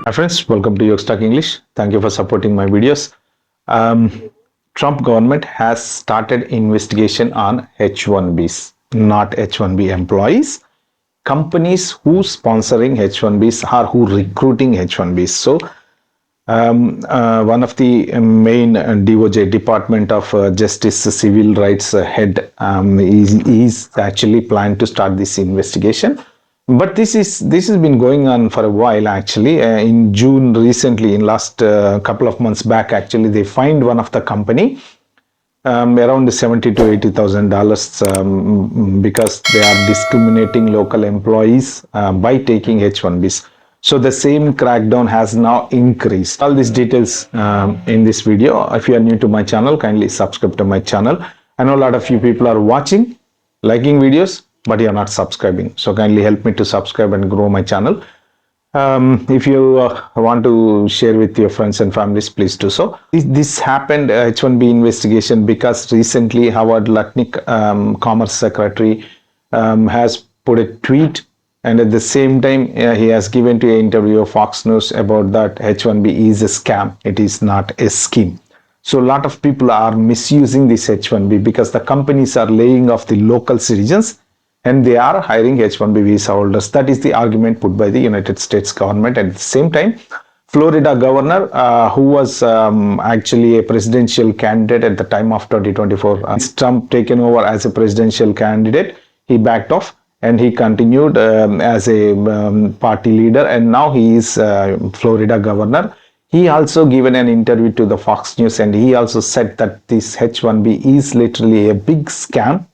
Hi friends, welcome to Yogstack English. Thank you for supporting my videos. Trump government has started investigation on H-1Bs, not H-1B employees. Companies who sponsoring H-1Bs or who recruiting H-1Bs. So one of the main DOJ Department of Justice Civil Rights head is actually planned to start this investigation. But this has been going on for a while actually. In June recently, in last couple of months back, actually they fined one of the company around $70,000 to $80,000 because they are discriminating local employees by taking H-1Bs. So the same crackdown has now increased. All these details in this video. If you are new to my channel, kindly subscribe to my channel. I know a lot of you people are watching, liking videos, but you are not subscribing. So kindly help me to subscribe and grow my channel. If you want to share with your friends and families, please do so. This happened H-1B investigation because recently Howard Lutnick, Commerce Secretary, has put a tweet, and at the same time he has given to an interview of Fox News about that H-1B is a scam. It is not a scheme. So a lot of people are misusing this H-1B because the companies are laying off the local citizens and they are hiring H-1B visa holders. That is the argument put by the United States government. At the same time, Florida governor, who was actually a presidential candidate at the time of 2024, Trump taken over as a presidential candidate, he backed off and he continued as a party leader, and now he is Florida governor. He also given an interview to the Fox News, and he also said that this H-1B is literally a big scam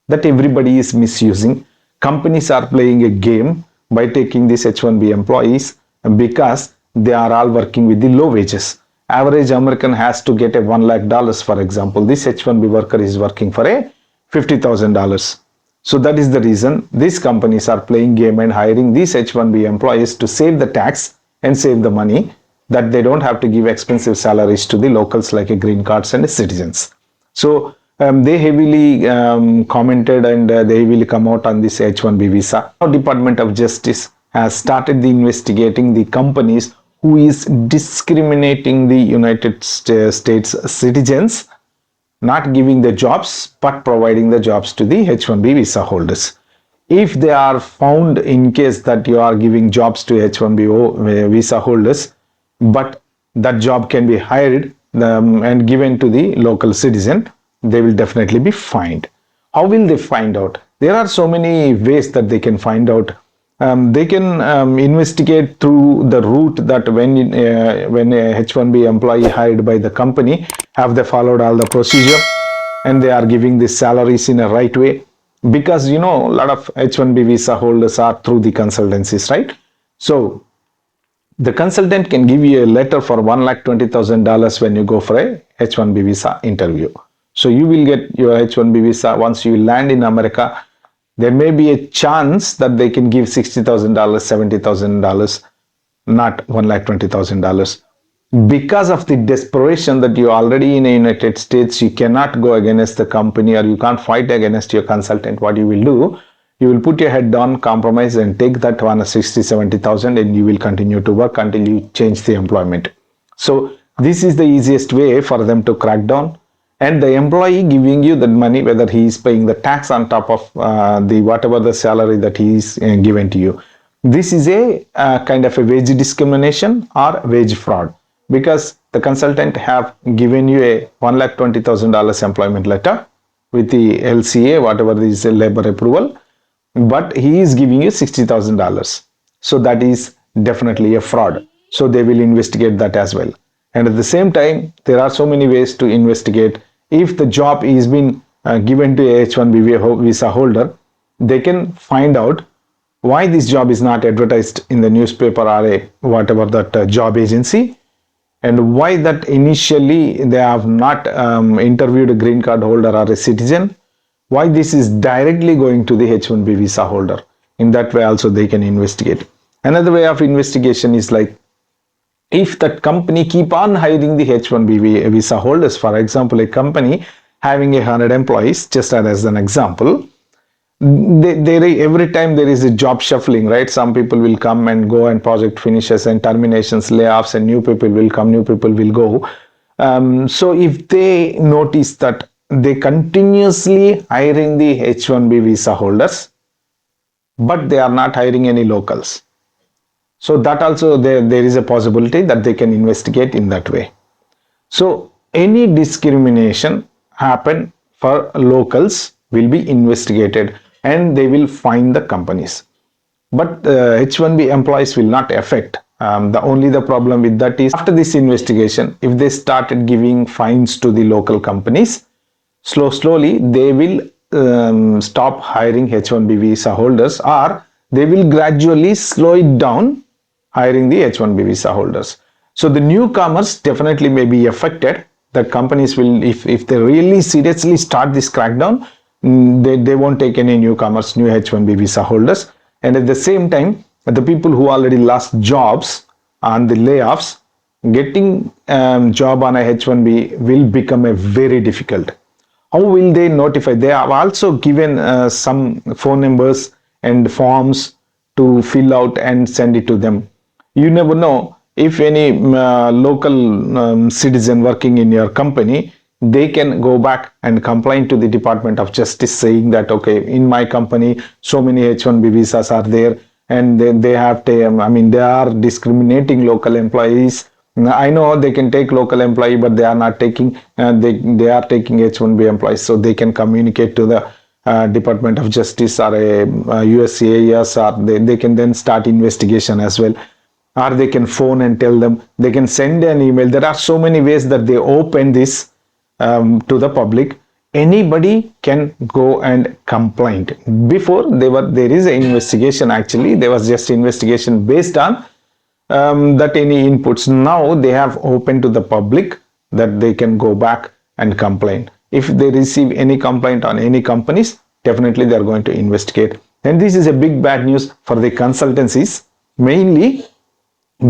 that everybody is misusing. Companies are playing a game by taking these H-1B employees because they are all working with the low wages. Average American has to get a $1 lakh, for example. This H-1B worker is working for a $50,000. So that is the reason these companies are playing game and hiring these H-1B employees to save the tax and save the money, that they don't have to give expensive salaries to the locals like a green cards and citizens. So they heavily commented and they heavily come out on this H-1B visa. Now Department of Justice has started the investigating the companies who is discriminating the United States citizens, not giving the jobs but providing the jobs to the H-1B visa holders. If they are found in case that you are giving jobs to H-1B visa holders, but that job can be hired and given to the local citizen, they will definitely be fined. How will they find out? There are so many ways that they can find out. They can investigate through the route that when a H-1B employee hired by the company, have they followed all the procedure and they are giving the salaries in a right way, because you know a lot of H-1B visa holders are through the consultancies, right? So the consultant can give you a letter for $1,20,000 when you go for a H-1B visa interview. So you will get your H-1B visa. Once you land in America, there may be a chance that they can give $60,000, $70,000, not $1,20,000. Because of the desperation that you are already in the United States, you cannot go against the company or you can't fight against your consultant. What you will do, you will put your head down, compromise and take that $60,000, $70,000 and you will continue to work until you change the employment. So this is the easiest way for them to crack down. And the employee giving you that money, whether he is paying the tax on top of the whatever the salary that he is given to you. This is a kind of a wage discrimination or wage fraud, because the consultant have given you a $1,20,000 employment letter with the LCA, whatever is a labor approval, but he is giving you $60,000. So that is definitely a fraud. So they will investigate that as well. And at the same time, there are so many ways to investigate. If the job is been given to a H-1B visa holder, they can find out why this job is not advertised in the newspaper or a whatever that job agency, and why that initially they have not interviewed a green card holder or a citizen, why this is directly going to the H-1B visa holder. In that way also they can investigate. Another way of investigation is like, if that company keep on hiring the H-1B visa holders, for example, a company having 100 employees, just as an example, Every time there is a job shuffling, right? Some people will come and go, and project finishes and terminations, layoffs, and new people will come, new people will go. So if they notice that they continuously hiring the H-1B visa holders, but they are not hiring any locals, so that also there is a possibility that they can investigate in that way. So any discrimination happen for locals will be investigated, and they will fine the companies. But H-1B employees will not affect. The problem with that is, after this investigation, if they started giving fines to the local companies, slowly they will stop hiring H-1B visa holders, or they will gradually slow it down hiring the H-1B visa holders. So the newcomers definitely may be affected. The companies will, if they really seriously start this crackdown, they won't take any newcomers, new H-1B visa holders. And at the same time, the people who already lost jobs and the layoffs, getting job on a H-1B will become a very difficult. How will they notify? They have also given some phone numbers and forms to fill out and send it to them. You never know if any local citizen working in your company, they can go back and complain to the Department of Justice, saying that, okay, in my company so many H-1B visas are there, and they have to, they are discriminating local employees. I know they can take local employee, but they are not taking, they are taking H-1B employees. So they can communicate to the Department of Justice or a USCIS, or they can then start investigation as well. Or they can phone and tell them, they can send an email. There are so many ways that they open this to the public. Anybody can go and complain. Before there is an investigation. Actually, there was just investigation based on that any inputs. Now they have opened to the public that they can go back and complain. If they receive any complaint on any companies, definitely they are going to investigate. And this is a big bad news for the consultancies, mainly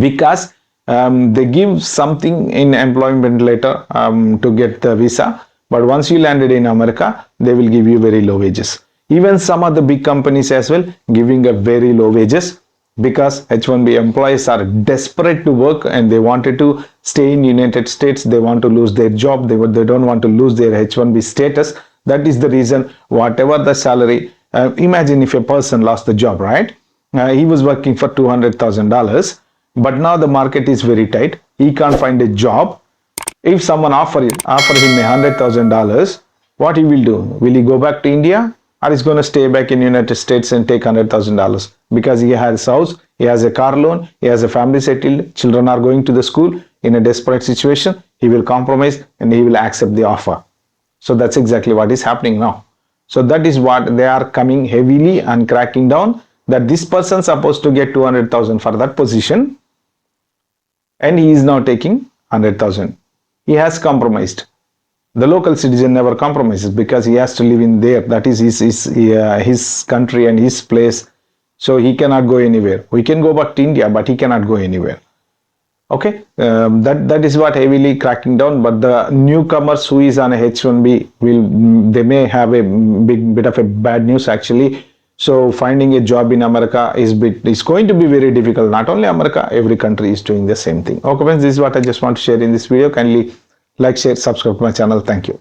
because they give something in employment letter to get the visa, but once you landed in America, they will give you very low wages. Even some of the big companies as well giving a very low wages, because H-1B employees are desperate to work and they wanted to stay in United States. They want to lose their job. They don't want to lose their H-1B status. That is the reason, whatever the salary, imagine if a person lost the job, right? He was working for $200,000, but now the market is very tight. He can't find a job. If someone offer him $100,000, what he will do? Will he go back to India, or is going to stay back in United States and take $100,000? Because he has a house, he has a car loan, he has a family settled, children are going to the school. In a desperate situation, he will compromise and he will accept the offer. So that's exactly what is happening now. So that is what they are coming heavily and cracking down, that this person supposed to get 200,000 for that position, and he is now taking 100,000. He has compromised. The local citizen never compromises, because he has to live in there. That is his country and his place. So he cannot go anywhere. We can go back to India, but he cannot go anywhere. Okay, that is what heavily cracking down. But the newcomers who is on a H-1B they may have a bit of a bad news actually. So finding a job in America is going to be very difficult. Not only America, every country is doing the same thing. Okay friends, this is what I just want to share in this video. Kindly like, share, subscribe to my channel. Thank you.